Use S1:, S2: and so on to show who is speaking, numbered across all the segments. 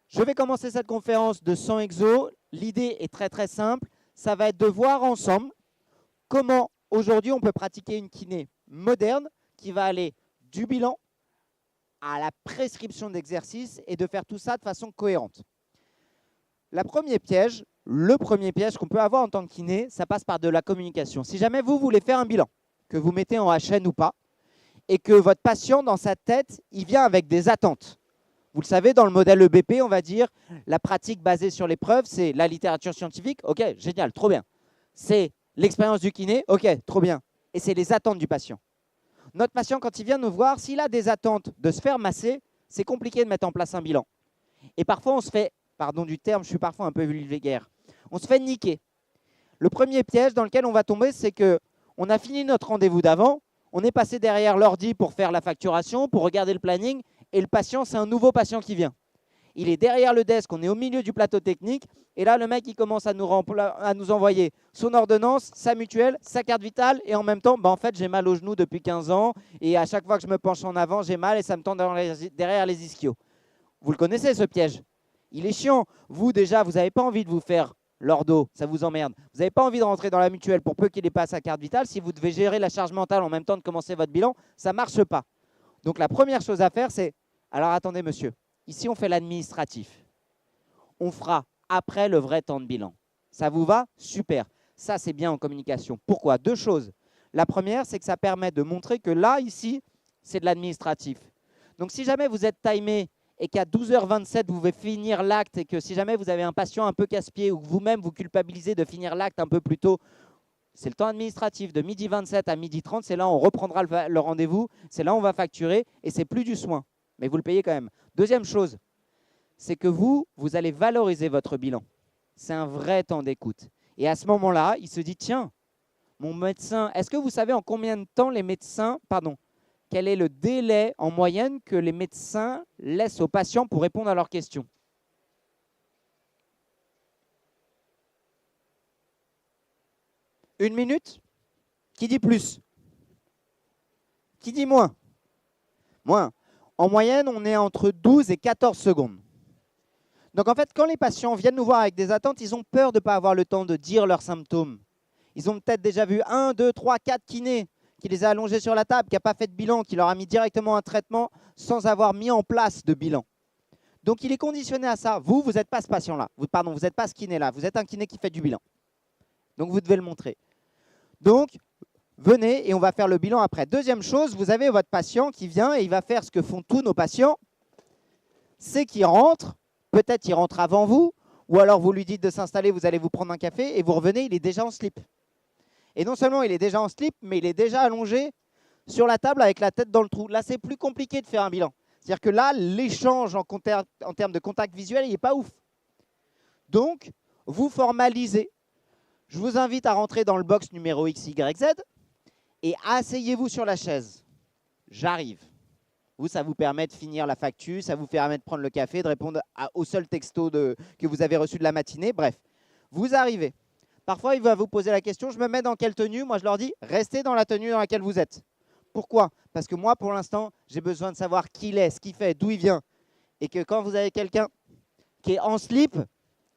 S1: Je vais commencer cette conférence de 100 exos. L'idée est très très simple. Ça va être de voir ensemble comment aujourd'hui on peut pratiquer une kiné moderne qui va aller du bilan à la prescription d'exercices et de faire tout ça de façon cohérente. Le premier piège qu'on peut avoir en tant que kiné, ça passe par de la communication. Si jamais vous voulez faire un bilan, que vous mettez en HN ou pas, et que votre patient, dans sa tête, il vient avec des attentes. Vous le savez, dans le modèle EBP, on va dire, la pratique basée sur les preuves, c'est la littérature scientifique. Ok, génial, trop bien. C'est l'expérience du kiné. Ok, trop bien. Et c'est les attentes du patient. Notre patient, quand il vient nous voir, s'il a des attentes de se faire masser, c'est compliqué de mettre en place un bilan. Et parfois, on se fait, pardon du terme, je suis parfois un peu vulgaire, on se fait niquer. Le premier piège dans lequel on va tomber, c'est qu'on a fini notre rendez-vous d'avant, on est passé derrière l'ordi pour faire la facturation, pour regarder le planning, et le patient, c'est un nouveau patient qui vient. Il est derrière le desk, on est au milieu du plateau technique, et là, le mec, il commence à nous envoyer son ordonnance, sa mutuelle, sa carte vitale, et en même temps, en fait, j'ai mal au genou depuis 15 ans, et à chaque fois que je me penche en avant, j'ai mal, et ça me tend derrière les ischios. Vous le connaissez, ce piège? Il est chiant. Vous, déjà, vous n'avez pas envie de vous faire l'ordo, ça vous emmerde. Vous n'avez pas envie de rentrer dans la mutuelle pour peu qu'il n'ait pas sa carte vitale. Si vous devez gérer la charge mentale en même temps de commencer votre bilan, ça ne marche pas. Donc, la première chose à faire, c'est, alors attendez, monsieur, ici, on fait l'administratif. On fera après le vrai temps de bilan. Ça vous va? Super. Ça, c'est bien en communication. Pourquoi? Deux choses. La première, c'est que ça permet de montrer que là, ici, c'est de l'administratif. Donc, si jamais vous êtes timé et qu'à 12h27, vous devez finir l'acte et que si jamais vous avez un patient un peu casse-pied ou que vous-même vous culpabilisez de finir l'acte un peu plus tôt, c'est le temps administratif de 12h27 à 12h30, c'est là où on reprendra le rendez-vous, c'est là où on va facturer et c'est plus du soin. Mais vous le payez quand même. Deuxième chose, c'est que vous allez valoriser votre bilan. C'est un vrai temps d'écoute. Et à ce moment-là, il se dit, tiens, mon médecin, est-ce que vous savez en combien de temps les médecins, quel est le délai en moyenne que les médecins laissent aux patients pour répondre à leurs questions? Une minute? Qui dit plus? Qui dit moins? Moins. En moyenne, on est entre 12 et 14 secondes. Donc en fait, quand les patients viennent nous voir avec des attentes, ils ont peur de ne pas avoir le temps de dire leurs symptômes. Ils ont peut-être déjà vu 1, 2, 3, 4 kinés qui les a allongés sur la table, qui n'a pas fait de bilan, qui leur a mis directement un traitement sans avoir mis en place de bilan. Donc il est conditionné à ça. Vous n'êtes pas ce patient-là. Vous n'êtes pas ce kiné-là. Vous êtes un kiné qui fait du bilan. Donc vous devez le montrer. Donc, venez et on va faire le bilan après. Deuxième chose, vous avez votre patient qui vient et il va faire ce que font tous nos patients, c'est qu'il rentre, peut-être il rentre avant vous, ou alors vous lui dites de s'installer, vous allez vous prendre un café et vous revenez, il est déjà en slip. Et non seulement il est déjà en slip, mais il est déjà allongé sur la table avec la tête dans le trou. Là, c'est plus compliqué de faire un bilan. C'est-à-dire que là, l'échange en termes de contact visuel, il n'est pas ouf. Donc, vous formalisez. Je vous invite à rentrer dans le box numéro XYZ et asseyez-vous sur la chaise. J'arrive. Vous, ça vous permet de finir la facture, ça vous permet de prendre le café, de répondre au seul texto que vous avez reçu de la matinée. Bref, vous arrivez. Parfois, il va vous poser la question, je me mets dans quelle tenue? Moi, je leur dis, restez dans la tenue dans laquelle vous êtes. Pourquoi? Parce que moi, pour l'instant, j'ai besoin de savoir qui il est, ce qu'il fait, d'où il vient. Et que quand vous avez quelqu'un qui est en slip,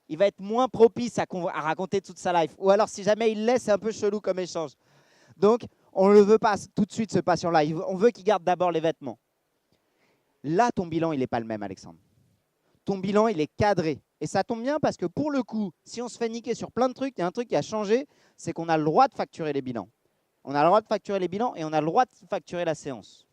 S1: il va être moins propice à raconter toute sa life. Ou alors, si jamais il l'est, c'est un peu chelou comme échange. Donc, on ne le veut pas tout de suite, ce patient-là. On veut qu'il garde d'abord les vêtements. Là, ton bilan, il n'est pas le même, Alexandre. Ton bilan, il est cadré. Et ça tombe bien parce que pour le coup, si on se fait niquer sur plein de trucs, il y a un truc qui a changé, c'est qu'on a le droit de facturer les bilans. On a le droit de facturer les bilans et on a le droit de facturer la séance.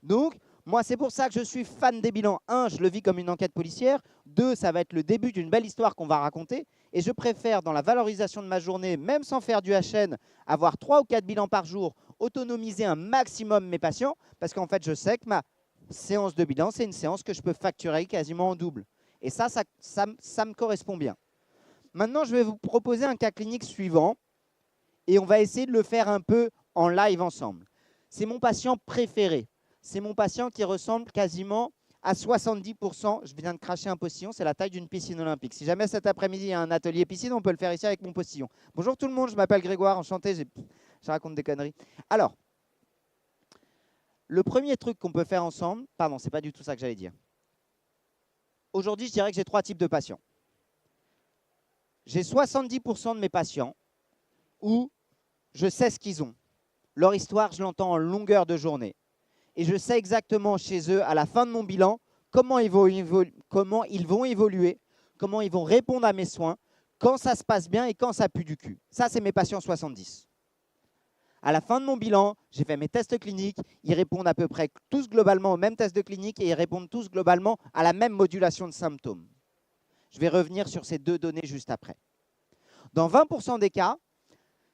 S1: Donc, moi, c'est pour ça que je suis fan des bilans. 1, je le vis comme une enquête policière. 2, ça va être le début d'une belle histoire qu'on va raconter. Et je préfère, dans la valorisation de ma journée, même sans faire du HN, avoir 3 ou 4 bilans par jour, autonomiser un maximum mes patients, parce qu'en fait, je sais que ma séance de bilan, c'est une séance que je peux facturer quasiment en double. Et ça me correspond bien. Maintenant, je vais vous proposer un cas clinique suivant, et on va essayer de le faire un peu en live ensemble. C'est mon patient préféré. C'est mon patient qui ressemble quasiment à 70%. Je viens de cracher un postillon, c'est la taille d'une piscine olympique. Si jamais cet après-midi, il y a un atelier piscine, on peut le faire ici avec mon postillon. Bonjour tout le monde, je m'appelle Grégoire, enchanté, je raconte des conneries. Alors, le premier truc qu'on peut faire ensemble, pardon, c'est pas du tout ça que j'allais dire. aujourd'hui, je dirais que j'ai 3 types de patients. J'ai 70% de mes patients où je sais ce qu'ils ont. Leur histoire, je l'entends en longueur de journée. Et je sais exactement chez eux, à la fin de mon bilan, comment ils vont évoluer, comment ils vont répondre à mes soins, quand ça se passe bien et quand ça pue du cul. Ça, c'est mes patients 70. À la fin de mon bilan, j'ai fait mes tests cliniques. Ils répondent à peu près tous globalement au même test de clinique et ils répondent tous globalement à la même modulation de symptômes. Je vais revenir sur ces 2 données juste après. Dans 20% des cas,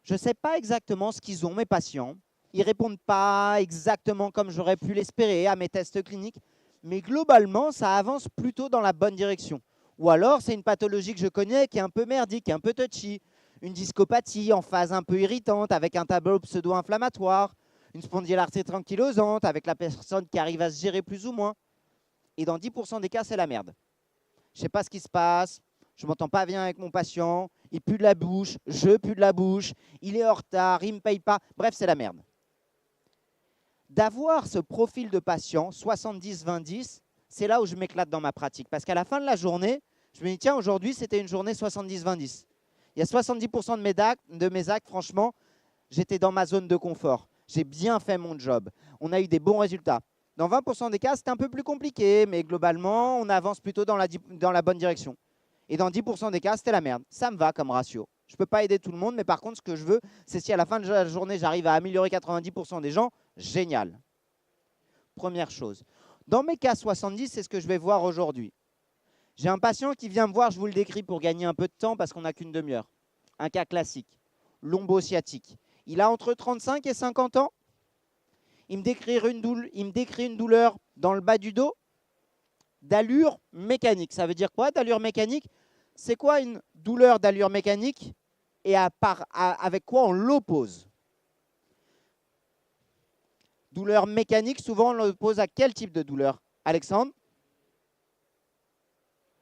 S1: je ne sais pas exactement ce qu'ils ont, mes patients. Ils ne répondent pas exactement comme j'aurais pu l'espérer à mes tests cliniques. Mais globalement, ça avance plutôt dans la bonne direction. Ou alors, c'est une pathologie que je connais qui est un peu merdique, un peu touchy. Une discopathie en phase un peu irritante avec un tableau pseudo-inflammatoire. Une spondylarthrite ankylosante avec la personne qui arrive à se gérer plus ou moins. Et dans 10% des cas, c'est la merde. Je ne sais pas ce qui se passe. Je ne m'entends pas bien avec mon patient. Il pue de la bouche. Je pue de la bouche. Il est en retard. Il ne me paye pas. Bref, c'est la merde. D'avoir ce profil de patient, 70-20-10, c'est là où je m'éclate dans ma pratique. Parce qu'à la fin de la journée, je me dis, tiens, aujourd'hui, c'était une journée 70-20-10. Il y a 70% de mes actes, franchement, j'étais dans ma zone de confort. J'ai bien fait mon job. On a eu des bons résultats. Dans 20% des cas, c'était un peu plus compliqué, mais globalement, on avance plutôt dans la bonne direction. Et dans 10% des cas, c'était la merde. Ça me va comme ratio. Je ne peux pas aider tout le monde, mais par contre, ce que je veux, c'est si à la fin de la journée, j'arrive à améliorer 90% des gens, génial. Première chose. Dans mes cas 70, c'est ce que je vais voir aujourd'hui. J'ai un patient qui vient me voir, je vous le décris pour gagner un peu de temps parce qu'on n'a qu'une demi-heure. Un cas classique, lombo-sciatique. Il a entre 35 et 50 ans. Il me décrit une douleur dans le bas du dos d'allure mécanique. Ça veut dire quoi d'allure mécanique? C'est quoi une douleur d'allure mécanique et avec quoi on l'oppose? Douleur mécanique, souvent on l'oppose à quel type de douleur? Alexandre?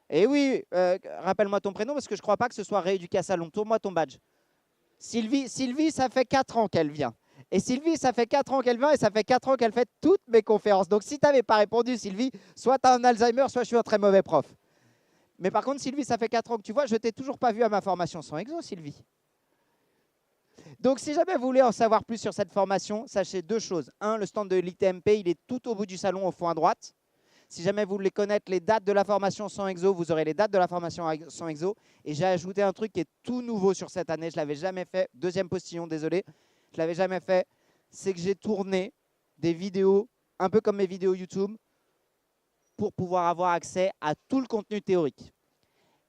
S1: Eh oui, rappelle-moi ton prénom parce que je ne crois pas que ce soit rééduqué à salon. Tourne-moi ton badge. Sylvie, ça fait 4 ans qu'elle vient. Et Sylvie, ça fait 4 ans qu'elle vient et ça fait 4 ans qu'elle fait toutes mes conférences. Donc si tu n'avais pas répondu, Sylvie, soit tu as un Alzheimer, soit je suis un très mauvais prof. Mais par contre, Sylvie, ça fait 4 ans que tu vois, je ne t'ai toujours pas vu à ma formation sans exo, Sylvie. Donc si jamais vous voulez en savoir plus sur cette formation, sachez 2 choses. 1, le stand de l'ITMP, il est tout au bout du salon, au fond à droite. Si jamais vous voulez connaître les dates de la formation sans exo, vous aurez les dates de la formation sans exo. Et j'ai ajouté un truc qui est tout nouveau sur cette année. Je ne l'avais jamais fait. 2e postillon, désolé. Je ne l'avais jamais fait. C'est que j'ai tourné des vidéos, un peu comme mes vidéos YouTube, pour pouvoir avoir accès à tout le contenu théorique.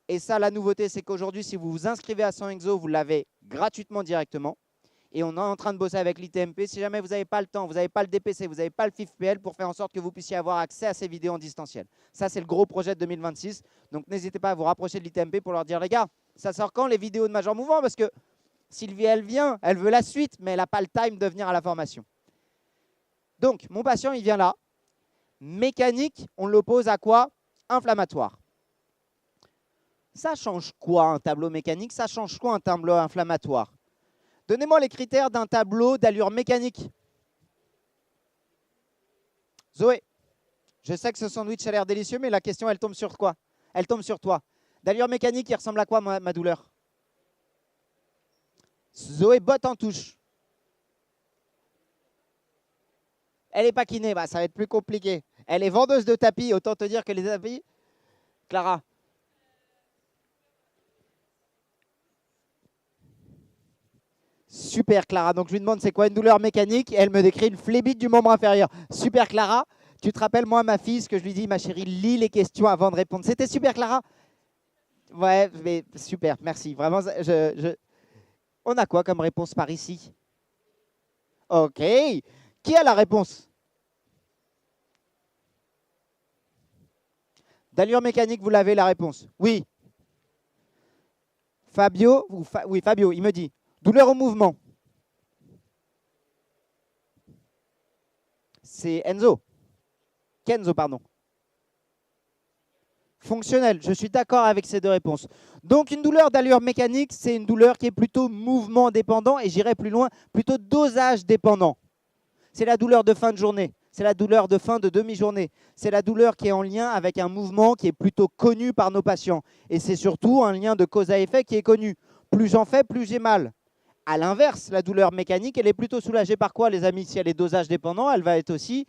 S1: Et ça, la nouveauté, c'est qu'aujourd'hui, si vous vous inscrivez à 100 exo, vous l'avez gratuitement directement. Et on est en train de bosser avec l'ITMP. Si jamais vous n'avez pas le temps, vous n'avez pas le DPC, vous n'avez pas le FIFPL pour faire en sorte que vous puissiez avoir accès à ces vidéos en distanciel. Ça, c'est le gros projet de 2026. Donc, n'hésitez pas à vous rapprocher de l'ITMP pour leur dire, les gars, ça sort quand les vidéos de Major Mouvement? Parce que Sylvie, elle vient, elle veut la suite, mais elle n'a pas le time de venir à la formation. Donc, mon patient, il vient là. Mécanique, on l'oppose à quoi? Inflammatoire. Ça change quoi un tableau mécanique? Ça change quoi un tableau inflammatoire? Donnez-moi les critères d'un tableau d'allure mécanique. Zoé, je sais que ce sandwich a l'air délicieux, mais la question, elle tombe sur quoi? Elle tombe sur toi. D'allure mécanique, il ressemble à quoi ma douleur? Zoé botte en touche. Elle est paquinée, bah, ça va être plus compliqué. Elle est vendeuse de tapis, autant te dire que les tapis... Clara? Super Clara, donc je lui demande c'est quoi une douleur mécanique et elle me décrit une phlébite du membre inférieur. Super Clara, tu te rappelles moi ma fille, ce que je lui dis, ma chérie, lis les questions avant de répondre. C'était super Clara? Ouais, mais super, merci. Vraiment, on a quoi comme réponse par ici? Ok, qui a la réponse? D'allure mécanique, vous l'avez la réponse? Oui. Fabio, oui Fabio, il me dit. Douleur au mouvement. C'est Enzo. Kenzo, pardon. Fonctionnel, je suis d'accord avec ces 2 réponses. Donc une douleur d'allure mécanique, c'est une douleur qui est plutôt mouvement dépendant et j'irai plus loin, plutôt dosage dépendant. C'est la douleur de fin de journée. C'est la douleur de fin de demi-journée. C'est la douleur qui est en lien avec un mouvement qui est plutôt connu par nos patients. Et c'est surtout un lien de cause à effet qui est connu. Plus j'en fais, plus j'ai mal. À l'inverse, la douleur mécanique, elle est plutôt soulagée par quoi, les amis? Si elle est dosage dépendant, elle va être aussi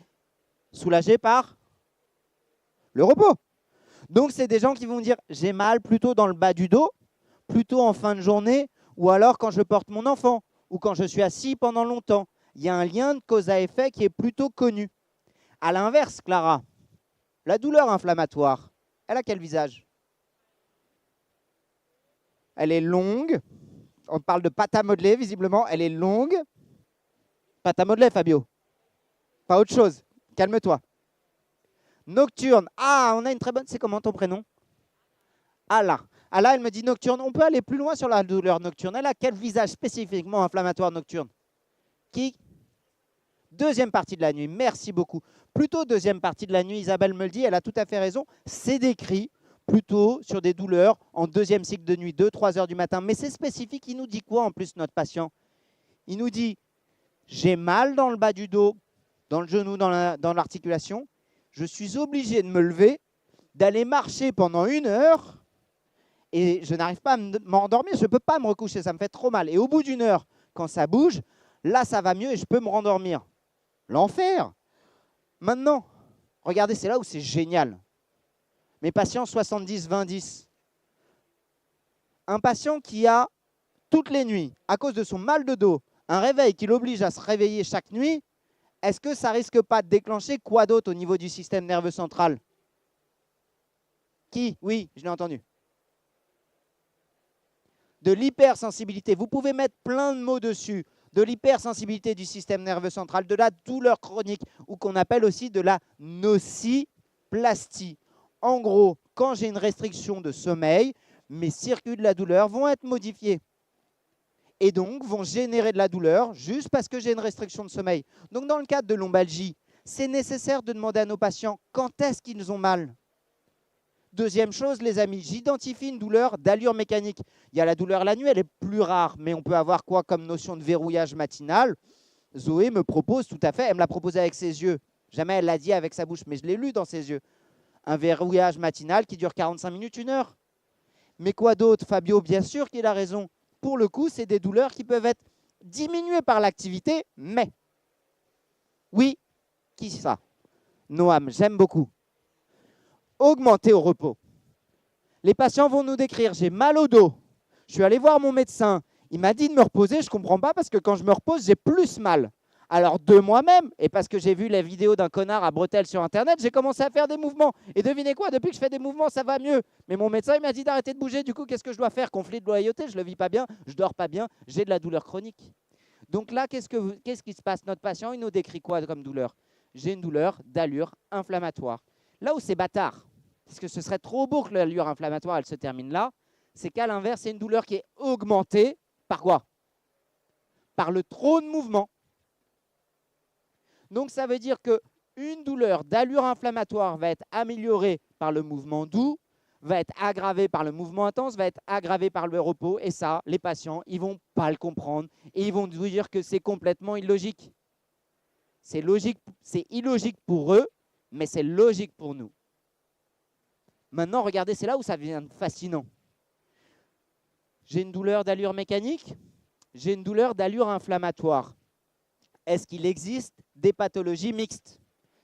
S1: soulagée par le repos. Donc, c'est des gens qui vont dire « j'ai mal plutôt dans le bas du dos, plutôt en fin de journée, ou alors quand je porte mon enfant, ou quand je suis assis pendant longtemps ». Il y a un lien de cause à effet qui est plutôt connu. À l'inverse, Clara, la douleur inflammatoire, elle a quel visage? Elle est longue. On parle de pâte à modeler, visiblement. Elle est longue. Pâte à modeler, Fabio. Pas autre chose. Calme-toi. Nocturne. Ah, on a une très bonne... C'est comment ton prénom? Ala. Ala, elle me dit nocturne. On peut aller plus loin sur la douleur nocturne. Elle a quel visage spécifiquement inflammatoire nocturne? Qui? Deuxième partie de la nuit. Merci beaucoup. Plutôt deuxième partie de la nuit, Isabelle me le dit. Elle a tout à fait raison. C'est décrit plutôt sur des douleurs en deuxième cycle de nuit, 2-3 heures du matin. Mais c'est spécifique. Il nous dit quoi en plus, notre patient? Il nous dit, j'ai mal dans le bas du dos, dans le genou, dans l'articulation. Je suis obligé de me lever, d'aller marcher pendant 1 heure et je n'arrive pas à m'endormir. Je ne peux pas me recoucher, ça me fait trop mal. Et au bout d'1 heure, quand ça bouge, là, ça va mieux et je peux me rendormir. L'enfer. Maintenant, regardez, c'est là où c'est génial. Mes patients 70-20-10. Un patient qui a, toutes les nuits, à cause de son mal de dos, un réveil qui l'oblige à se réveiller chaque nuit, est-ce que ça risque pas de déclencher quoi d'autre au niveau du système nerveux central? Qui? Oui, je l'ai entendu. De l'hypersensibilité. Vous pouvez mettre plein de mots dessus. De l'hypersensibilité du système nerveux central, de la douleur chronique, ou qu'on appelle aussi de la nociplastie. En gros, quand j'ai une restriction de sommeil, mes circuits de la douleur vont être modifiés. Et donc, vont générer de la douleur juste parce que j'ai une restriction de sommeil. Donc, dans le cadre de lombalgie, c'est nécessaire de demander à nos patients quand est-ce qu'ils ont mal. Deuxième chose, les amis, j'identifie une douleur d'allure mécanique. Il y a la douleur la nuit, elle est plus rare, mais on peut avoir quoi comme notion de verrouillage matinal? Zoé me propose tout à fait, elle me l'a proposé avec ses yeux. Jamais elle l'a dit avec sa bouche, mais je l'ai lu dans ses yeux. Un verrouillage matinal qui dure 45 minutes, 1 heure. Mais quoi d'autre? Fabio, bien sûr qu'il a raison. Pour le coup, c'est des douleurs qui peuvent être diminuées par l'activité, mais... Oui, qui ça? Noam, j'aime beaucoup. Augmenter au repos. Les patients vont nous décrire, j'ai mal au dos, je suis allé voir mon médecin, il m'a dit de me reposer, je ne comprends pas parce que quand je me repose, j'ai plus mal. Alors de moi-même, et parce que j'ai vu la vidéo d'un connard à bretelles sur Internet, j'ai commencé à faire des mouvements. Et devinez quoi, depuis que je fais des mouvements, ça va mieux. Mais mon médecin il m'a dit d'arrêter de bouger, du coup, qu'est-ce que je dois faire? Conflit de loyauté, je ne le vis pas bien, je ne dors pas bien, j'ai de la douleur chronique. Donc là, qu'est-ce qui se passe? Notre patient, il nous décrit quoi comme douleur? J'ai une douleur d'allure inflammatoire. Là où c'est bâtard, parce que ce serait trop beau que l'allure inflammatoire, elle se termine là, c'est qu'à l'inverse, c'est une douleur qui est augmentée par quoi? Par le trop de mouvement. Donc, ça veut dire qu'une douleur d'allure inflammatoire va être améliorée par le mouvement doux, va être aggravée par le mouvement intense, va être aggravée par le repos. Et ça, les patients, ils ne vont pas le comprendre et ils vont vous dire que c'est complètement illogique. C'est illogique pour eux, mais c'est logique pour nous. Maintenant, regardez, c'est là où ça devient fascinant. J'ai une douleur d'allure mécanique, j'ai une douleur d'allure inflammatoire. Est-ce qu'il existe des pathologies mixtes?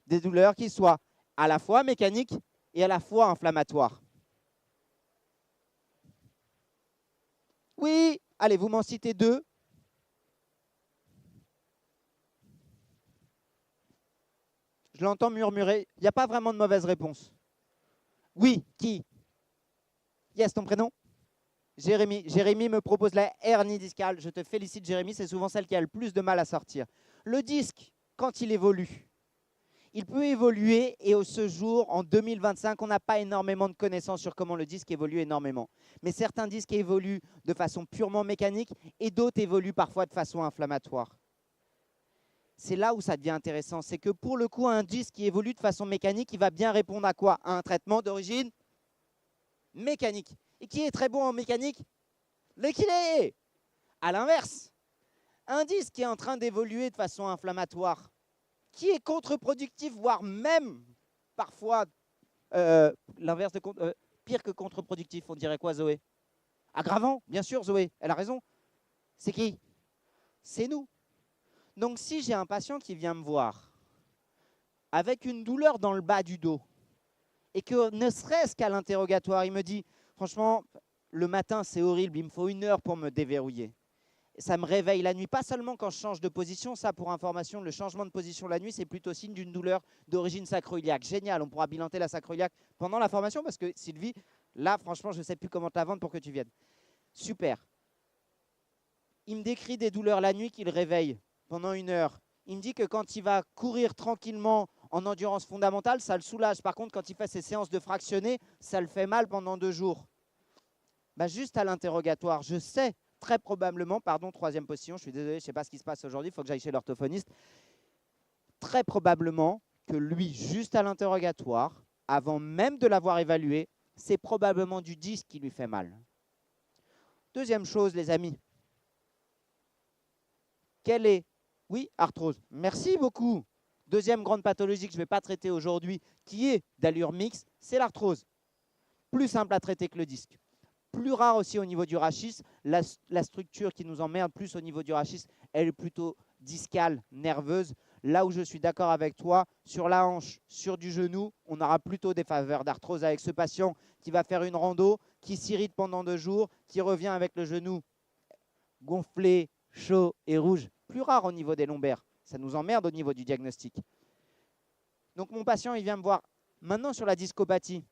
S1: Des douleurs qui soient à la fois mécaniques et à la fois inflammatoires? Oui, allez, vous m'en citez 2. Je l'entends murmurer. Il n'y a pas vraiment de mauvaise réponse. Oui, qui? Yes, ton prénom? Jérémy. Jérémy me propose la hernie discale. Je te félicite, Jérémy. C'est souvent celle qui a le plus de mal à sortir. Le disque, quand il évolue, il peut évoluer et au ce jour, en 2025, on n'a pas énormément de connaissances sur comment le disque évolue énormément. Mais certains disques évoluent de façon purement mécanique et d'autres évoluent parfois de façon inflammatoire. C'est là où ça devient intéressant. C'est que pour le coup, un disque qui évolue de façon mécanique, il va bien répondre à quoi? À un traitement d'origine mécanique. Et qui est très bon en mécanique? Le kiné. À l'inverse, un disque qui est en train d'évoluer de façon inflammatoire, qui est contre-productif, voire même parfois l'inverse de pire que contre-productif. On dirait quoi, Zoé? Aggravant, bien sûr, Zoé, elle a raison. C'est qui? C'est nous. Donc si j'ai un patient qui vient me voir avec une douleur dans le bas du dos et que ne serait-ce qu'à l'interrogatoire, il me dit « Franchement, le matin, c'est horrible, il me faut 1 heure pour me déverrouiller. » Ça me réveille la nuit, pas seulement quand je change de position. Ça, pour information, le changement de position la nuit, c'est plutôt signe d'une douleur d'origine sacro-iliaque. Génial, on pourra bilanter la sacro-iliaque pendant la formation parce que Sylvie, là, franchement, je ne sais plus comment te la vendre pour que tu viennes. Super. Il me décrit des douleurs la nuit qui le réveillent pendant 1 heure. Il me dit que quand il va courir tranquillement en endurance fondamentale, ça le soulage. Par contre, quand il fait ses séances de fractionnés, ça le fait mal pendant 2 jours. Bah, juste à l'interrogatoire, je sais très probablement, pardon, 3e position, je suis désolé, je ne sais pas ce qui se passe aujourd'hui, il faut que j'aille chez l'orthophoniste. Très probablement que lui, juste à l'interrogatoire, avant même de l'avoir évalué, c'est probablement du disque qui lui fait mal. 2e chose, les amis. Quelle est? Oui, arthrose. Merci beaucoup. 2e grande pathologie que je ne vais pas traiter aujourd'hui, qui est d'allure mixte, c'est l'arthrose. Plus simple à traiter que le disque. Plus rare aussi au niveau du rachis. La structure qui nous emmerde plus au niveau du rachis, elle est plutôt discale, nerveuse. Là où je suis d'accord avec toi, sur la hanche, sur du genou, on aura plutôt des faveurs d'arthrose avec ce patient qui va faire une rando, qui s'irrite pendant 2 jours, qui revient avec le genou gonflé, chaud et rouge. Plus rare au niveau des lombaires. Ça nous emmerde au niveau du diagnostic. Donc mon patient, il vient me voir maintenant sur la discopathie.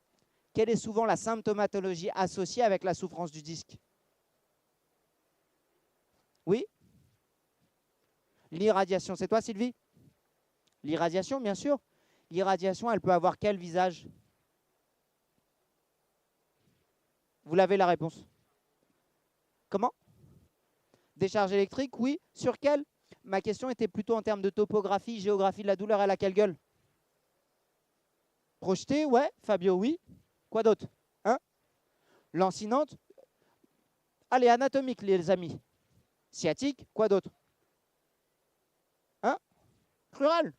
S1: Quelle est souvent la symptomatologie associée avec la souffrance du disque? Oui? L'irradiation, c'est toi Sylvie? L'irradiation, bien sûr. L'irradiation, elle peut avoir quel visage? Vous l'avez la réponse. Comment? Décharge électrique, oui. Sur quelle? Ma question était plutôt en termes de topographie, géographie de la douleur. Elle a quelle gueule? Projetée, ouais. Fabio, oui. Quoi d'autre? Hein? Lancinante. Allez, anatomique, les amis. Sciatique, quoi d'autre? Hein? Crural.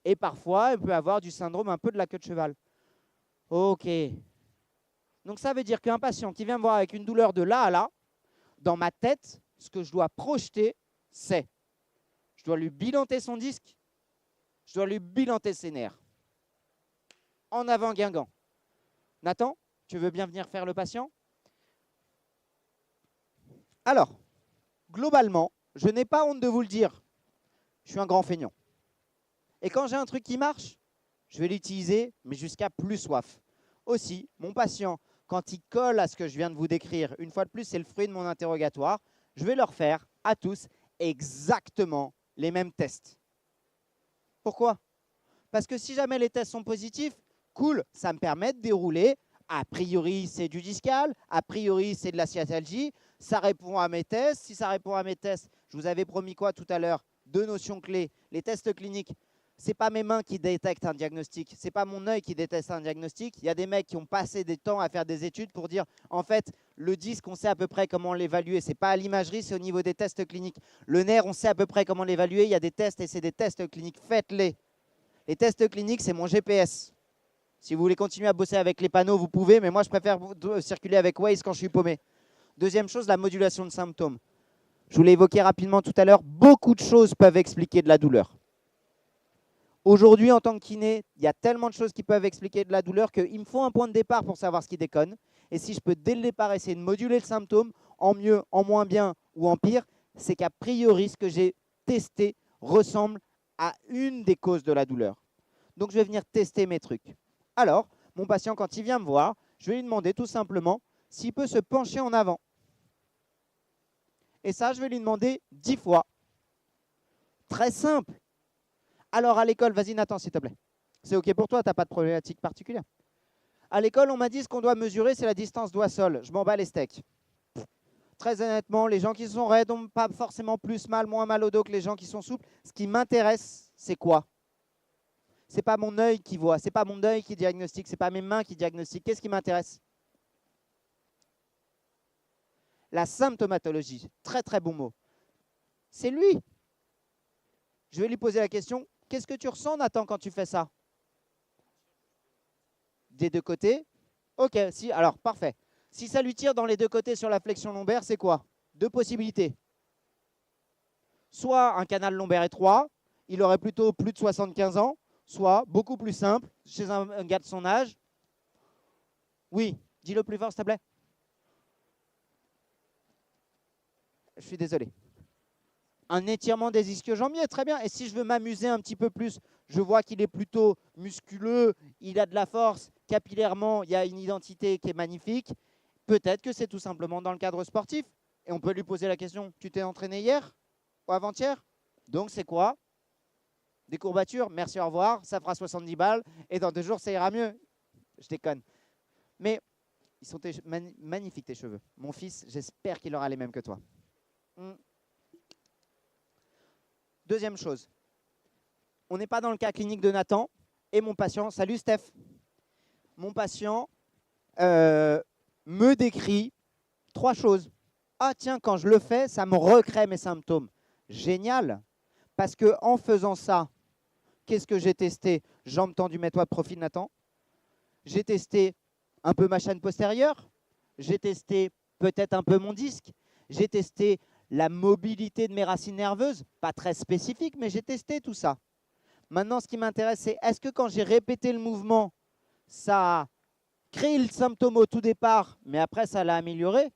S1: Et parfois, elle peut avoir du syndrome un peu de la queue de cheval. Ok. Donc ça veut dire qu'un patient qui vient me voir avec une douleur de là à là, dans ma tête, ce que je dois projeter, c'est, je dois lui bilanter son disque, je dois lui bilanter ses nerfs. En avant Guingamp. Nathan, tu veux bien venir faire le patient? Alors, globalement, je n'ai pas honte de vous le dire, je suis un grand feignant. Et quand j'ai un truc qui marche, je vais l'utiliser, mais jusqu'à plus soif. Aussi, mon patient, quand il colle à ce que je viens de vous décrire, une fois de plus, c'est le fruit de mon interrogatoire, je vais leur faire à tous exactement les mêmes tests. Pourquoi? Parce que si jamais les tests sont positifs, cool, ça me permet de dérouler. A priori, c'est du discal, a priori, c'est de la sciatalgie, ça répond à mes tests. Si ça répond à mes tests, je vous avais promis quoi tout à l'heure? 2 notions clés. Les tests cliniques, ce n'est pas mes mains qui détectent un diagnostic, ce n'est pas mon œil qui détecte un diagnostic. Il y a des mecs qui ont passé des temps à faire des études pour dire, en fait, le disque, on sait à peu près comment l'évaluer. Ce n'est pas à l'imagerie, c'est au niveau des tests cliniques. Le nerf, on sait à peu près comment l'évaluer. Il y a des tests et c'est des tests cliniques. Faites-les. Les tests cliniques, c'est mon GPS. Si vous voulez continuer à bosser avec les panneaux, vous pouvez, mais moi, je préfère circuler avec Waze quand je suis paumé. 2e chose, la modulation de symptômes. Je vous l'ai évoqué rapidement tout à l'heure, beaucoup de choses peuvent expliquer de la douleur. Aujourd'hui, en tant que kiné, il y a tellement de choses qui peuvent expliquer de la douleur qu'il me faut un point de départ pour savoir ce qui déconne. Et si je peux, dès le départ, essayer de moduler le symptôme, en mieux, en moins bien ou en pire, c'est qu'a priori, ce que j'ai testé ressemble à une des causes de la douleur. Donc, je vais venir tester mes trucs. Alors, mon patient, quand il vient me voir, je vais lui demander tout simplement s'il peut se pencher en avant. Et ça, je vais lui demander 10 fois. Très simple. Alors, à l'école, vas-y Nathan, s'il te plaît. C'est OK pour toi, tu n'as pas de problématique particulière. À l'école, on m'a dit ce qu'on doit mesurer, c'est la distance doigt-sol. Je m'en bats les steaks. Très honnêtement, les gens qui sont raides n'ont pas forcément plus mal, moins mal au dos que les gens qui sont souples. Ce qui m'intéresse, c'est quoi? Ce n'est pas mon œil qui voit, ce n'est pas mon œil qui diagnostique, ce n'est pas mes mains qui diagnostiquent. Qu'est-ce qui m'intéresse? La symptomatologie, très très bon mot. C'est lui. Je vais lui poser la question, Qu'est-ce que tu ressens, Nathan, quand tu fais ça? Des deux côtés? Ok, si, alors parfait. Si ça lui tire dans les deux côtés sur la flexion lombaire, c'est quoi? Deux possibilités. Soit un canal lombaire étroit, il aurait plutôt plus de 75 ans, soit beaucoup plus simple, chez un gars de son âge. Oui, dis-le plus fort, s'il te plaît. Je suis désolé. Un étirement des ischio-jambiers, très bien. Et si je veux m'amuser un petit peu plus, je vois qu'il est plutôt musculeux, il a de la force, capillairement, il y a une identité qui est magnifique. Peut-être que c'est tout simplement dans le cadre sportif. Et on peut lui poser la question, tu t'es entraîné hier ou avant-hier? Donc c'est quoi? Des courbatures, merci, au revoir, ça fera 70 balles, et dans 2 jours, ça ira mieux. Je déconne. Mais ils sont magnifiques tes cheveux. Mon fils, j'espère qu'il aura les mêmes que toi. Deuxième chose, on n'est pas dans le cas clinique de Nathan et mon patient, salut Steph, mon patient me décrit 3 choses. Ah tiens, quand je le fais, ça me recrée mes symptômes. Génial, parce qu'en faisant ça, qu'est-ce que j'ai testé? Jambes tendues, mets-toi de profil Nathan. J'ai testé un peu ma chaîne postérieure, j'ai testé peut-être un peu mon disque, j'ai testé la mobilité de mes racines nerveuses, pas très spécifique, mais j'ai testé tout ça. Maintenant, ce qui m'intéresse, c'est est-ce que quand j'ai répété le mouvement, ça a créé le symptôme au tout départ, mais après, ça l'a amélioré?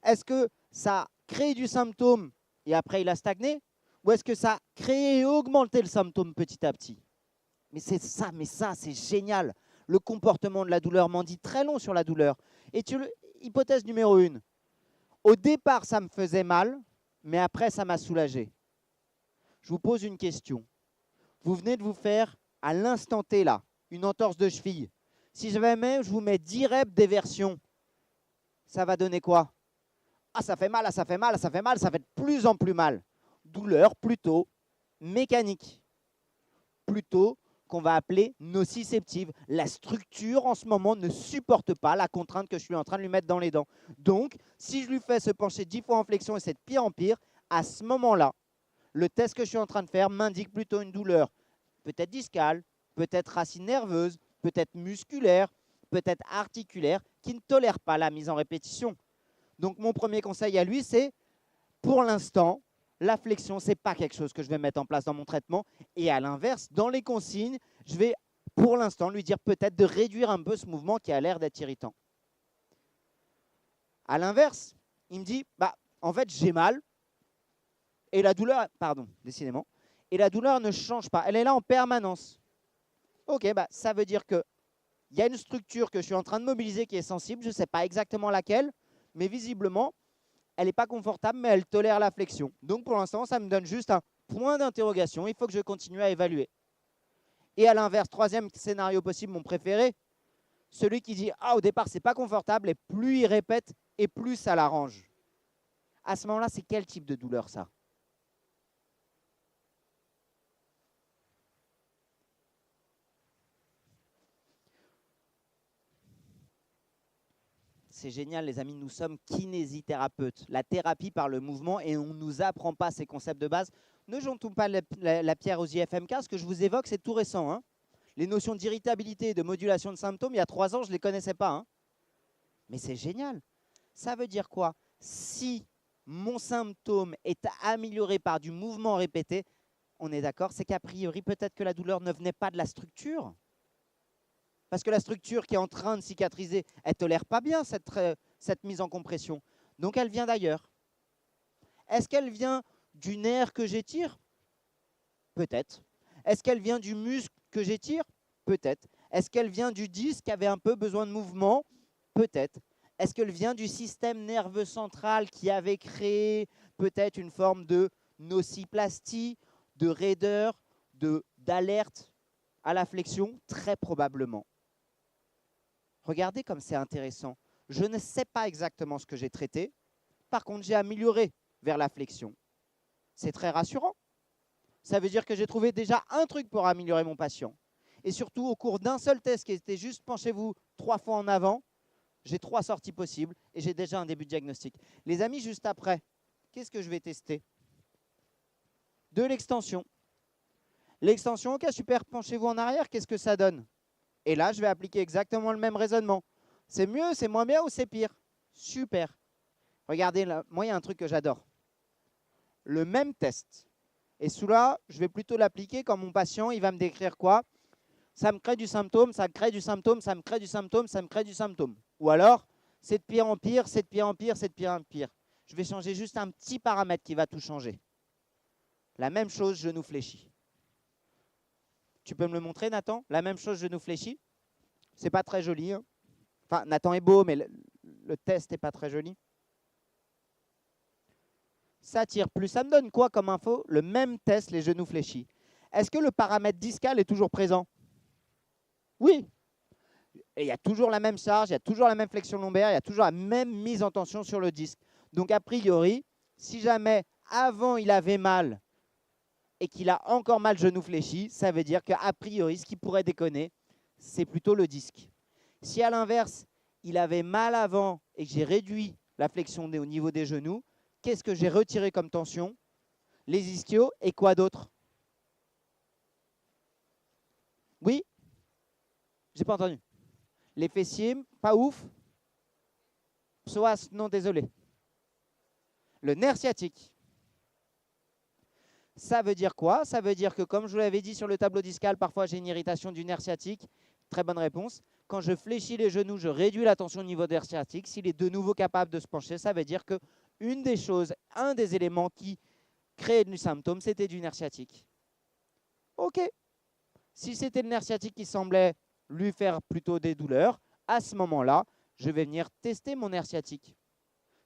S1: Est-ce que ça a créé du symptôme et après, il a stagné? Ou est-ce que ça a créé et augmenté le symptôme petit à petit? Mais ça, c'est génial. Le comportement de la douleur m'en dit très long sur la douleur. Et hypothèse numéro 1. Au départ, ça me faisait mal, mais après, ça m'a soulagé. Je vous pose une question. Vous venez de vous faire, à l'instant T, là, une entorse de cheville. Si je vous mets 10 reps d'éversion, ça va donner quoi? Ah, ça fait mal, ah, ça fait mal, ah, ça fait mal, ça fait de plus en plus mal. Douleur plutôt mécanique. Plutôt qu'on va appeler nociceptive. La structure, en ce moment, ne supporte pas la contrainte que je suis en train de lui mettre dans les dents. Donc, si je lui fais se pencher 10 fois en flexion et c'est de pire en pire, à ce moment-là, le test que je suis en train de faire m'indique plutôt une douleur, peut-être discale, peut-être racine nerveuse, peut-être musculaire, peut-être articulaire, qui ne tolère pas la mise en répétition. Donc, mon premier conseil à lui, c'est, pour l'instant, la flexion, ce n'est pas quelque chose que je vais mettre en place dans mon traitement. Et à l'inverse, dans les consignes, je vais, pour l'instant, lui dire peut-être de réduire un peu ce mouvement qui a l'air d'être irritant. À l'inverse, il me dit, bah, en fait, j'ai mal. Et la douleur, pardon, décidément, et la douleur ne change pas. Elle est là en permanence. Ok, bah, ça veut dire qu'il y a une structure que je suis en train de mobiliser qui est sensible. Je ne sais pas exactement laquelle, mais visiblement, elle n'est pas confortable, mais elle tolère la flexion. Donc pour l'instant, ça me donne juste un point d'interrogation. Il faut que je continue à évaluer. Et à l'inverse, troisième scénario possible, mon préféré, celui qui dit « Ah, au départ, ce n'est pas confortable » et plus il répète et plus ça l'arrange. À ce moment-là, c'est quel type de douleur ça? C'est génial, les amis, nous sommes kinésithérapeutes. La thérapie par le mouvement et on ne nous apprend pas ces concepts de base. Ne jetons pas la pierre aux IFMK. Ce que je vous évoque, c'est tout récent. Hein. Les notions d'irritabilité et de modulation de symptômes, il y a 3 ans, je ne les connaissais pas. Hein. Mais c'est génial. Ça veut dire quoi? Si mon symptôme est amélioré par du mouvement répété, on est d'accord, c'est qu'a priori, peut-être que la douleur ne venait pas de la structure. Parce que la structure qui est en train de cicatriser, elle ne tolère pas bien cette mise en compression. Donc elle vient d'ailleurs. Est-ce qu'elle vient du nerf que j'étire? Peut-être. Est-ce qu'elle vient du muscle que j'étire? Peut-être. Est-ce qu'elle vient du disque qui avait un peu besoin de mouvement? Peut-être. Est-ce qu'elle vient du système nerveux central qui avait créé peut-être une forme de nociplastie, de raideur, d'alerte à la flexion? Très probablement. Regardez comme c'est intéressant. Je ne sais pas exactement ce que j'ai traité. Par contre, j'ai amélioré vers la flexion. C'est très rassurant. Ça veut dire que j'ai trouvé déjà un truc pour améliorer mon patient. Et surtout, au cours d'un seul test qui était juste penchez-vous 3 fois en avant, j'ai 3 sorties possibles et j'ai déjà un début de diagnostic. Les amis, juste après, qu'est-ce que je vais tester? De l'extension. L'extension, ok, super, penchez-vous en arrière, qu'est-ce que ça donne? Et là, je vais appliquer exactement le même raisonnement. C'est mieux, c'est moins bien ou c'est pire? Super. Regardez, là, moi, il y a un truc que j'adore. Le même test. Et celui-là, je vais plutôt l'appliquer quand mon patient, il va me décrire quoi? Ça me crée du symptôme, ça me crée du symptôme, ça me crée du symptôme, ça me crée du symptôme. Ou alors, c'est de pire en pire, c'est de pire en pire, c'est de pire en pire. Je vais changer juste un petit paramètre qui va tout changer. La même chose, genou fléchi. Tu peux me le montrer, Nathan? La même chose, genou fléchi. C'est pas très joli. Hein. Enfin, Nathan est beau, mais le test n'est pas très joli. Ça tire plus. Ça me donne quoi comme info? Le même test, les genoux fléchis. Est-ce que le paramètre discal est toujours présent? Oui. Et il y a toujours la même charge, il y a toujours la même flexion lombaire, il y a toujours la même mise en tension sur le disque. Donc, a priori, si jamais avant il avait mal et qu'il a encore mal genou fléchi, ça veut dire qu'a priori, ce qui pourrait déconner, c'est plutôt le disque. Si à l'inverse, il avait mal avant et que j'ai réduit la flexion au niveau des genoux, qu'est-ce que j'ai retiré comme tension? Les ischios et quoi d'autre? Oui? J'ai pas entendu. Les fessiers, pas ouf. Psoas, non, désolé. Le nerf sciatique. Ça veut dire quoi? Ça veut dire que, comme je vous l'avais dit sur le tableau discal, parfois j'ai une irritation du nerf sciatique. Très bonne réponse. Quand je fléchis les genoux, je réduis la tension au niveau du nerf sciatique. S'il est de nouveau capable de se pencher, ça veut dire que une des choses, un des éléments qui créait du symptôme, c'était du nerf sciatique. OK. Si c'était le nerf sciatique qui semblait lui faire plutôt des douleurs, à ce moment-là, je vais venir tester mon nerf sciatique.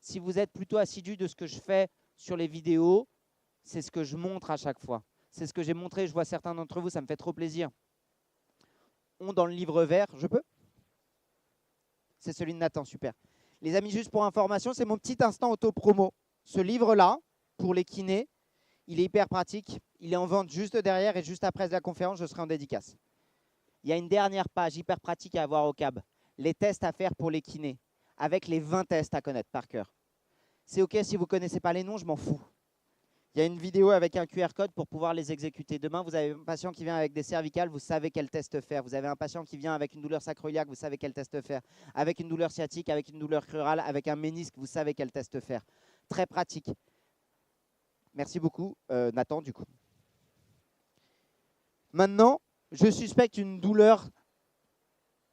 S1: Si vous êtes plutôt assidu de ce que je fais sur les vidéos, c'est ce que je montre à chaque fois. C'est ce que j'ai montré, je vois certains d'entre vous, ça me fait trop plaisir. Dans le livre vert, je peux? C'est celui de Nathan, super. Les amis, juste pour information, c'est mon petit instant auto-promo. Ce livre-là, pour les kinés, il est hyper pratique. Il est en vente juste derrière et juste après la conférence, je serai en dédicace. Il y a une dernière page hyper pratique à avoir au CAB. Les tests à faire pour les kinés, avec les 20 tests à connaître par cœur. C'est OK si vous ne connaissez pas les noms, je m'en fous. Il y a une vidéo avec un QR code pour pouvoir les exécuter. Demain, vous avez un patient qui vient avec des cervicales, vous savez quel test faire. Vous avez un patient qui vient avec une douleur sacroiliaque, vous savez quel test faire. Avec une douleur sciatique, avec une douleur crurale, avec un ménisque, vous savez quel test faire. Très pratique. Merci beaucoup, Nathan, du coup. Maintenant, je suspecte une douleur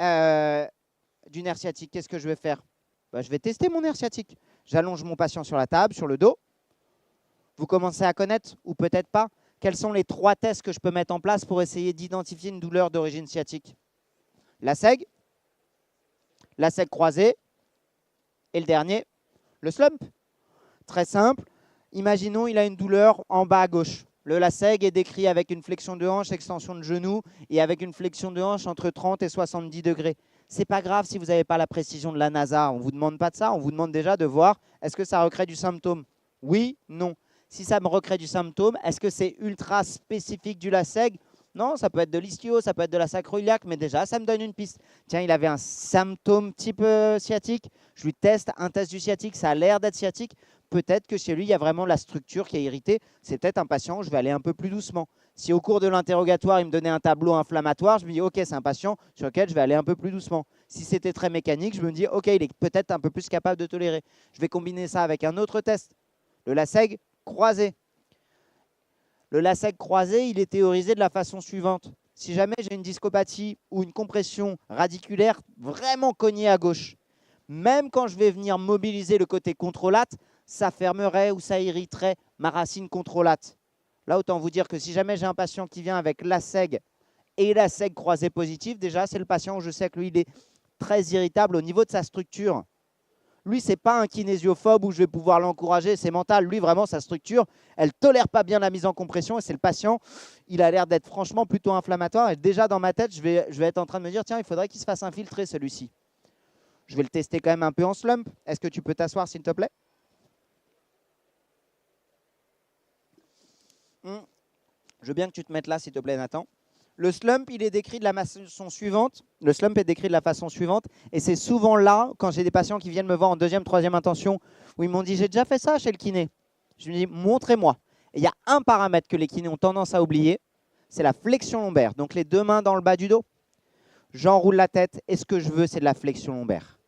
S1: du nerf sciatique. Qu'est-ce que je vais faire? Je vais tester mon nerf sciatique. J'allonge mon patient sur la table, sur le dos. Vous commencez à connaître ou peut-être pas quels sont les 3 tests que je peux mettre en place pour essayer d'identifier une douleur d'origine sciatique? La SEG croisée et le dernier, le slump. Très simple. Imaginons il a une douleur en bas à gauche. Le LASEG est décrit avec une flexion de hanche, extension de genou et avec une flexion de hanche entre 30 et 70 degrés. Ce n'est pas grave si vous n'avez pas la précision de la NASA. On ne vous demande pas de ça. On vous demande déjà de voir est-ce que ça recrée du symptôme? Oui, non. Si ça me recrée du symptôme, est-ce que c'est ultra spécifique du LASEG? Non, ça peut être de l'ischio, ça peut être de la sacroiliaque, mais déjà, ça me donne une piste. Tiens, il avait un symptôme type sciatique. Je lui teste un test du sciatique, ça a l'air d'être sciatique. Peut-être que chez lui, il y a vraiment la structure qui est irritée. C'est peut-être un patient où je vais aller un peu plus doucement. Si au cours de l'interrogatoire, il me donnait un tableau inflammatoire, je me dis, OK, c'est un patient sur lequel je vais aller un peu plus doucement. Si c'était très mécanique, je me dis, OK, il est peut-être un peu plus capable de tolérer. Je vais combiner ça avec un autre test, le LASEG croisé. Le LASEG croisé, il est théorisé de la façon suivante. Si jamais j'ai une discopathie ou une compression radiculaire vraiment cognée à gauche, même quand je vais venir mobiliser le côté contrôlate, ça fermerait ou ça irriterait ma racine contrôlate. Là, autant vous dire que si jamais j'ai un patient qui vient avec LASEG et LASEG croisé positif, déjà, c'est le patient où je sais que lui, il est très irritable au niveau de sa structure. Lui, ce n'est pas un kinésiophobe où je vais pouvoir l'encourager, c'est mental. Lui, vraiment, sa structure, elle ne tolère pas bien la mise en compression. Et c'est le patient, il a l'air d'être franchement plutôt inflammatoire. Et déjà, dans ma tête, je vais être en train de me dire, tiens, il faudrait qu'il se fasse infiltrer, celui-ci. Je vais le tester quand même un peu en slump. Est-ce que tu peux t'asseoir, s'il te plaît? Je veux bien que tu te mettes là, s'il te plaît, Nathan. Le slump, il est décrit de la façon suivante. Le slump est décrit de la façon suivante. Et c'est souvent là, quand j'ai des patients qui viennent me voir en deuxième, troisième intention, où ils m'ont dit, j'ai déjà fait ça chez le kiné. Je me dis, montrez-moi. Et il y a un paramètre que les kinés ont tendance à oublier, c'est la flexion lombaire. Donc les deux mains dans le bas du dos. J'enroule la tête et ce que je veux, c'est de la flexion lombaire.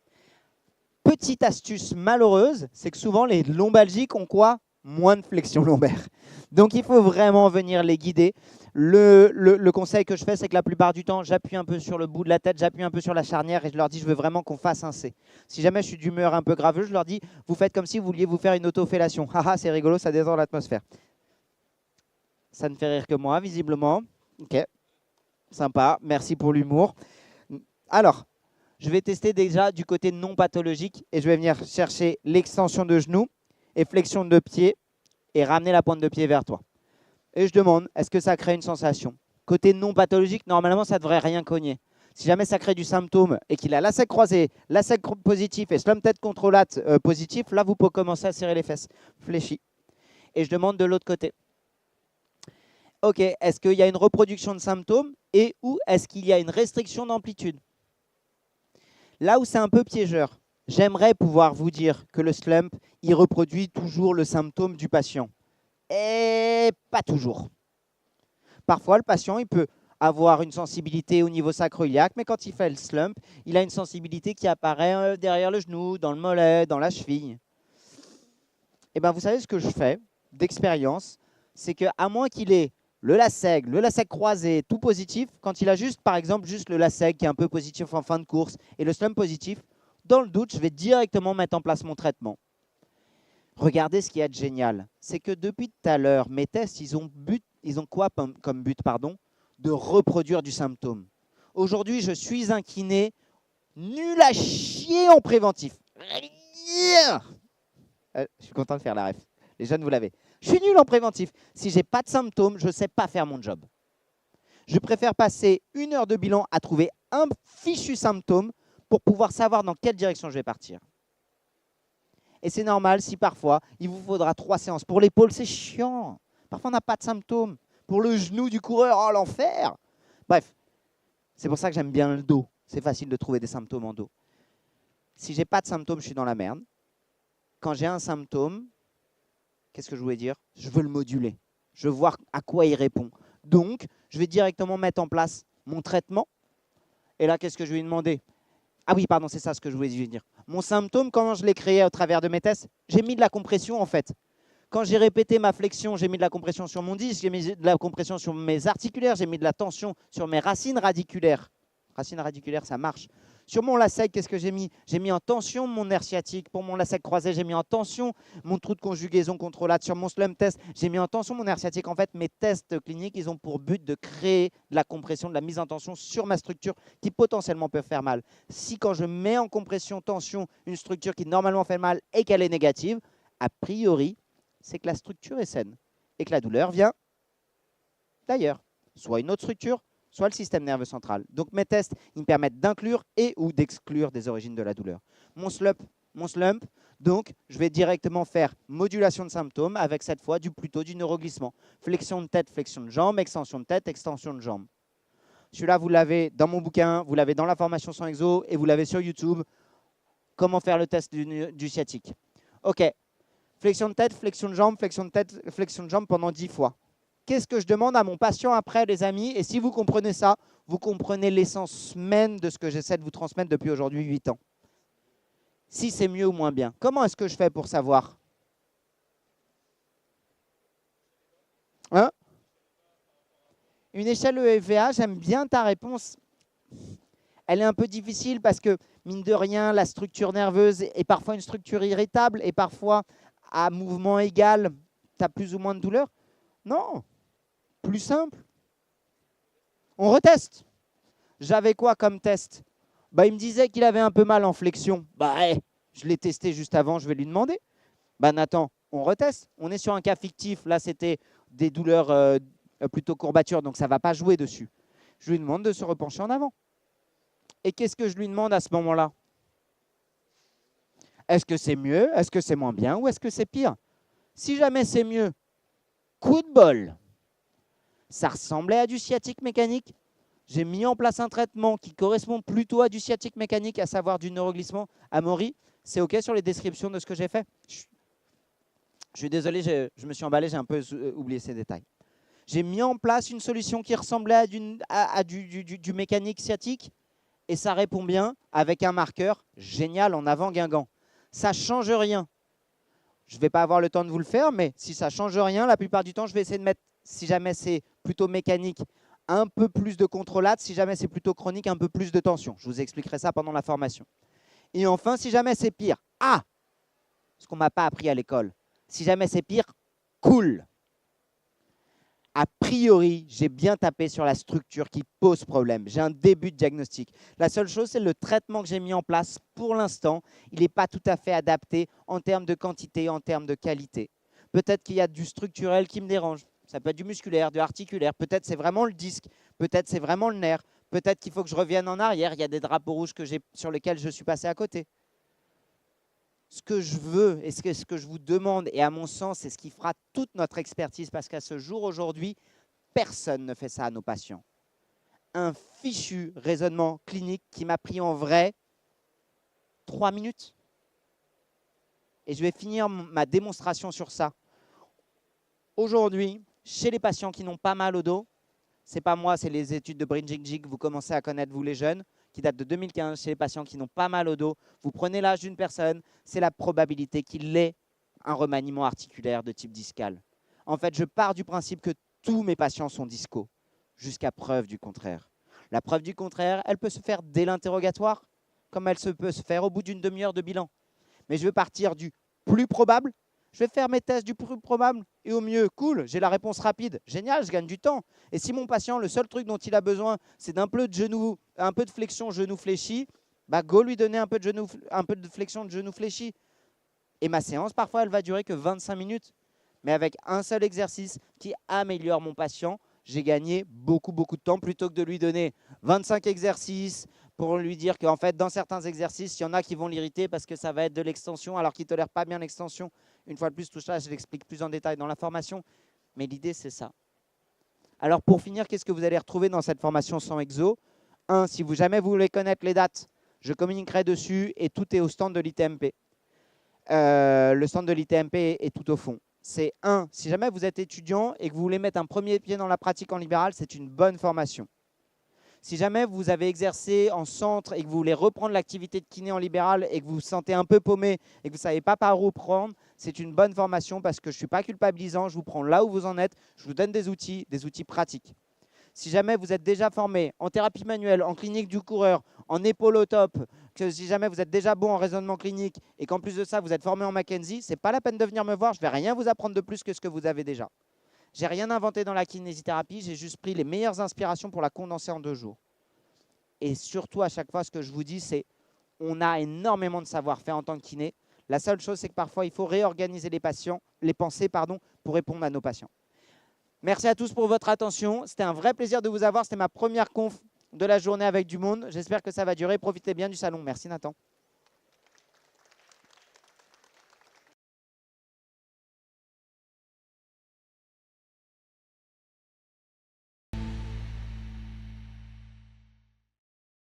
S1: Petite astuce malheureuse, c'est que souvent les lombalgiques ont quoi? Moins de flexion lombaire. Donc il faut vraiment venir les guider. Le conseil que je fais, c'est que la plupart du temps, j'appuie un peu sur le bout de la tête, j'appuie un peu sur la charnière et je leur dis, je veux vraiment qu'on fasse un C. Si jamais je suis d'humeur un peu graveuse, je leur dis, vous faites comme si vous vouliez vous faire une autofellation. Haha, c'est rigolo, ça détend l'atmosphère. Ça ne fait rire que moi, visiblement. Ok, sympa, merci pour l'humour. Alors, je vais tester déjà du côté non pathologique et je vais venir chercher l'extension de genou et flexion de pied et ramener la pointe de pied vers toi. Et je demande, est-ce que ça crée une sensation? Côté non pathologique, normalement, ça ne devrait rien cogner. Si jamais ça crée du symptôme et qu'il a lacet croisé, lacet positif et slump tête contrôlate positif, là, vous pouvez commencer à serrer les fesses. Fléchis. Et je demande de l'autre côté. OK, est-ce qu'il y a une reproduction de symptômes et ou est-ce qu'il y a une restriction d'amplitude? Là où c'est un peu piégeur, j'aimerais pouvoir vous dire que le slump, il reproduit toujours le symptôme du patient. Et pas toujours. Parfois, le patient, il peut avoir une sensibilité au niveau sacro-iliaque, mais quand il fait le slump, il a une sensibilité qui apparaît derrière le genou, dans le mollet, dans la cheville. Et bien, vous savez ce que je fais d'expérience, c'est qu'à moins qu'il ait le lacet croisé, tout positif, quand il a juste, par exemple, juste le lacet qui est un peu positif en fin de course et le slump positif, dans le doute, je vais directement mettre en place mon traitement. Regardez ce qu'il y a de génial, c'est que depuis tout à l'heure, mes tests, ils ont quoi comme but, pardon? De reproduire du symptôme. Aujourd'hui, je suis un kiné nul à chier en préventif. Je suis content de faire la ref. Les jeunes, vous l'avez. Je suis nul en préventif. Si je n'ai pas de symptômes, je ne sais pas faire mon job. Je préfère passer 1 heure de bilan à trouver un fichu symptôme pour pouvoir savoir dans quelle direction je vais partir. Et c'est normal si parfois, il vous faudra 3 séances. Pour l'épaule, c'est chiant. Parfois, on n'a pas de symptômes. Pour le genou du coureur, oh l'enfer. Bref, c'est pour ça que j'aime bien le dos. C'est facile de trouver des symptômes en dos. Si je n'ai pas de symptômes, je suis dans la merde. Quand j'ai un symptôme, qu'est-ce que je voulais dire? Je veux le moduler. Je veux voir à quoi il répond. Donc, je vais directement mettre en place mon traitement. Et là, qu'est-ce que je vais lui demander? Ah oui, pardon, c'est ça ce que je voulais dire. Mon symptôme, comment je l'ai créé au travers de mes tests, j'ai mis de la compression en fait. Quand j'ai répété ma flexion, j'ai mis de la compression sur mon disque, j'ai mis de la compression sur mes articulaires, j'ai mis de la tension sur mes racines radiculaires. Racines radiculaires, ça marche. Sur mon lacet, qu'est-ce que j'ai mis? J'ai mis en tension mon nerf sciatique. Pour mon lacet croisé, j'ai mis en tension mon trou de conjugaison contrôlate. Sur mon slump test, j'ai mis en tension mon nerf sciatique. En fait, mes tests cliniques, ils ont pour but de créer de la compression, de la mise en tension sur ma structure qui potentiellement peut faire mal. Si quand je mets en compression, tension, une structure qui normalement fait mal et qu'elle est négative, a priori, c'est que la structure est saine et que la douleur vient d'ailleurs. Soit une autre structure, soit le système nerveux central. Donc mes tests, ils me permettent d'inclure et ou d'exclure des origines de la douleur. Mon slump, donc je vais directement faire modulation de symptômes avec cette fois plutôt du neuroglissement. Flexion de tête, flexion de jambe, extension de tête, extension de jambe. Celui-là, vous l'avez dans mon bouquin, vous l'avez dans la formation sans exo et vous l'avez sur YouTube. Comment faire le test du sciatique. OK. Flexion de tête, flexion de jambe, flexion de tête, flexion de jambe pendant 10 fois. Qu'est-ce que je demande à mon patient après, les amis? Et si vous comprenez ça, vous comprenez l'essence même de ce que j'essaie de vous transmettre depuis aujourd'hui 8 ans. Si c'est mieux ou moins bien. Comment est-ce que je fais pour savoir? Hein? Une échelle EFVA, j'aime bien ta réponse. Elle est un peu difficile parce que, mine de rien, la structure nerveuse est parfois une structure irritable et parfois, à mouvement égal, tu as plus ou moins de douleur. Non. Plus simple. On reteste. J'avais quoi comme test? Il me disait qu'il avait un peu mal en flexion. Je l'ai testé juste avant, je vais lui demander. Nathan, on reteste. On est sur un cas fictif. Là, c'était des douleurs plutôt courbatures, donc ça ne va pas jouer dessus. Je lui demande de se repencher en avant. Et qu'est-ce que je lui demande à ce moment-là? Est-ce que c'est mieux? Est-ce que c'est moins bien? Ou est-ce que c'est pire? Si jamais c'est mieux, coup de bol. Ça ressemblait à du sciatique mécanique. J'ai mis en place un traitement qui correspond plutôt à du sciatique mécanique, à savoir du neuroglissement. Amaury, c'est OK sur les descriptions de ce que j'ai fait? Je suis désolé, je me suis emballé, j'ai un peu oublié ces détails. J'ai mis en place une solution qui ressemblait à du mécanique sciatique et ça répond bien avec un marqueur génial en avant Guingamp. Ça ne change rien. Je ne vais pas avoir le temps de vous le faire, mais si ça ne change rien, la plupart du temps, je vais essayer de mettre, si jamais c'est plutôt mécanique, un peu plus de contrôlade. Si jamais c'est plutôt chronique, un peu plus de tension. Je vous expliquerai ça pendant la formation. Et enfin, si jamais c'est pire, ce qu'on ne m'a pas appris à l'école. Si jamais c'est pire, cool. A priori, j'ai bien tapé sur la structure qui pose problème. J'ai un début de diagnostic. La seule chose, c'est le traitement que j'ai mis en place pour l'instant. Il n'est pas tout à fait adapté en termes de quantité, en termes de qualité. Peut-être qu'il y a du structurel qui me dérange. Ça peut être du musculaire, du articulaire. Peut-être c'est vraiment le disque. Peut-être c'est vraiment le nerf. Peut-être qu'il faut que je revienne en arrière. Il y a des drapeaux rouges sur lesquels je suis passé à côté. Ce que je veux et ce que je vous demande, et à mon sens, c'est ce qui fera toute notre expertise, parce qu'à ce jour, aujourd'hui, personne ne fait ça à nos patients. Un fichu raisonnement clinique qui m'a pris en vrai 3 minutes. Et je vais finir ma démonstration sur ça. Aujourd'hui, chez les patients qui n'ont pas mal au dos, c'est pas moi, c'est les études de Brinjig que vous commencez à connaître, vous les jeunes, qui datent de 2015, chez les patients qui n'ont pas mal au dos. Vous prenez l'âge d'une personne, c'est la probabilité qu'il ait un remaniement articulaire de type discal. En fait, je pars du principe que tous mes patients sont discaux, jusqu'à preuve du contraire. La preuve du contraire, elle peut se faire dès l'interrogatoire, comme elle peut se faire au bout d'une demi-heure de bilan. Mais je veux partir du plus probable. Je vais faire mes tests du plus probable et au mieux, cool, j'ai la réponse rapide. Génial, je gagne du temps. Et si mon patient, le seul truc dont il a besoin, c'est d'un peu de genou, un peu de flexion genou fléchi, bah go lui donner un peu de flexion de genou fléchi. Et ma séance, parfois, elle va durer que 25 minutes. Mais avec un seul exercice qui améliore mon patient, j'ai gagné beaucoup de temps plutôt que de lui donner 25 exercices pour lui dire qu'en fait, dans certains exercices, il y en a qui vont l'irriter parce que ça va être de l'extension alors qu'il ne tolère pas bien l'extension. Une fois de plus, tout ça, je l'explique plus en détail dans la formation. Mais l'idée, c'est ça. Alors, pour finir, qu'est-ce que vous allez retrouver dans cette formation sans exo? Si jamais vous voulez connaître les dates, je communiquerai dessus et tout est au stand de l'ITMP. Le stand de l'ITMP est tout au fond. C'est si jamais vous êtes étudiant et que vous voulez mettre un premier pied dans la pratique en libéral, c'est une bonne formation. Si jamais vous avez exercé en centre et que vous voulez reprendre l'activité de kiné en libéral et que vous vous sentez un peu paumé et que vous ne savez pas par où prendre, c'est une bonne formation parce que je ne suis pas culpabilisant, je vous prends là où vous en êtes, je vous donne des outils pratiques. Si jamais vous êtes déjà formé en thérapie manuelle, en clinique du coureur, en épaule au top, que si jamais vous êtes déjà bon en raisonnement clinique et qu'en plus de ça, vous êtes formé en Mackenzie, ce n'est pas la peine de venir me voir, je ne vais rien vous apprendre de plus que ce que vous avez déjà. Je n'ai rien inventé dans la kinésithérapie, j'ai juste pris les meilleures inspirations pour la condenser en 2 jours. Et surtout, à chaque fois, ce que je vous dis, c'est on a énormément de savoir-faire en tant que kiné. La seule chose, c'est que parfois, il faut réorganiser les pensées pour répondre à nos patients. Merci à tous pour votre attention. C'était un vrai plaisir de vous avoir. C'était ma première conf de la journée avec du monde. J'espère que ça va durer. Profitez bien du salon. Merci Nathan.